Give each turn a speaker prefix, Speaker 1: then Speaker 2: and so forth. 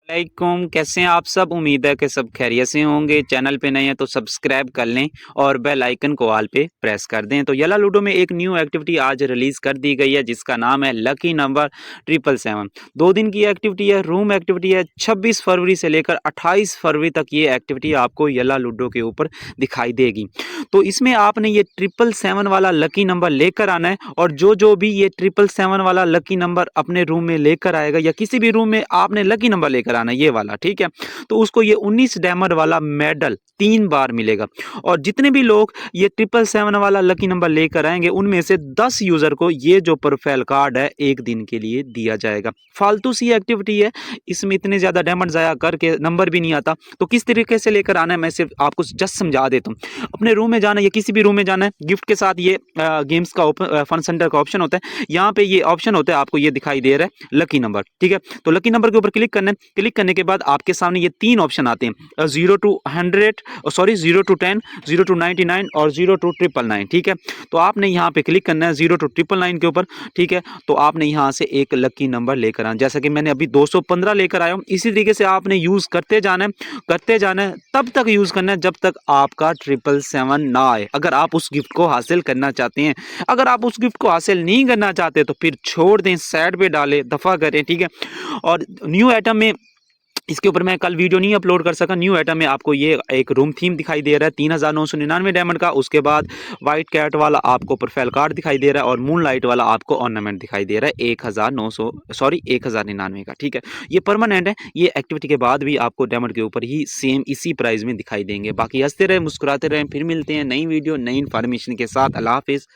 Speaker 1: वालेकुम, कैसे हैं आप सब। उम्मीद है कि सब खैरियत से होंगे। चैनल पे नए हैं तो सब्सक्राइब कर लें और बेल आइकन को ऑल पे प्रेस कर दें। तो येला लूडो में एक न्यू एक्टिविटी आज रिलीज़ कर दी गई है जिसका नाम है लकी नंबर 777। 2 दिन की एक्टिविटी है, रूम एक्टिविटी है। 26 फरवरी से लेकर 28 फरवरी तक ये एक्टिविटी आपको येला लूडो के ऊपर दिखाई देगी। तो इसमें आपने ये 777 वाला लकी नंबर लेकर आना है और जो भी ये 777 वाला लकी नंबर अपने रूम में लेकर आएगा या किसी भी रूम में आपने लकी नंबर लेकर आना है ये वाला, ठीक है। तो उसको ये 19 डायमंड वाला मेडल 3 बार मिलेगा और जितने भी लोग ये 777 वाला लकी नंबर लेकर आएंगे उनमें से 10 यूजर को ये जो प्रोफाइल कार्ड है 1 दिन के लिए दिया जाएगा। फालतू सी एक्टिविटी है, इसमें इतने ज्यादा डायमंड जाया करके नंबर भी नहीं आता। तो किस तरीके से लेकर आना है मैं सिर्फ आपको जस्ट समझा देता हूँ। अपने रूम में जाना है या किसी भी रूम में जाना है, गिफ्ट के साथ ये गेम्स का फन सेंटर का ऑप्शन होता है। यहाँ पे ये ऑप्शन होता है, आपको ये दिखाई दे रहा है लकी नंबर, ठीक है। तो लकी नंबर के ऊपर क्लिक करना है। क्लिक करने के बाद आपके सामने ये 3 ऑप्शन आते हैं, 0 to 100 सॉरी 0 to 10, 0 to 99 और 0 to 999, ठीक है। तो आपने यहाँ पे क्लिक करना है 0 to 999 के ऊपर, ठीक है। तो आपने यहाँ से एक लकी नंबर लेकर आना, जैसा कि मैंने अभी 215 लेकर आया हूँ। इसी तरीके से आपने यूज करते जाना है, तब तक यूज करना है जब तक आपका 777 ना आए। अगर आप उस गिफ्ट को हासिल करना चाहते हैं, अगर आप उस गिफ्ट को हासिल नहीं करना चाहते तो फिर छोड़ दें, साइड पे डालें, दफा करें, ठीक है। और न्यू आइटम में इसके ऊपर मैं कल वीडियो नहीं अपलोड कर सका। न्यू आइटम में आपको ये एक रूम थीम दिखाई दे रहा है 3999 डायमंड का। उसके बाद व्हाइट कैट वाला आपको प्रोफाइल कार्ड दिखाई दे रहा है और मून लाइट वाला आपको ऑर्नामेंट दिखाई दे रहा है 1099 का, ठीक है। ये परमानेंट है, ये एक्टिविटी के बाद भी आपको डायमंड के ऊपर ही सेम इसी प्राइस में दिखाई देंगे। बाकी हंसते रहे, मुस्कुराते रहे, फिर मिलते हैं नई वीडियो नई इन्फॉर्मेशन के साथ। अल्लाह हाफिज़।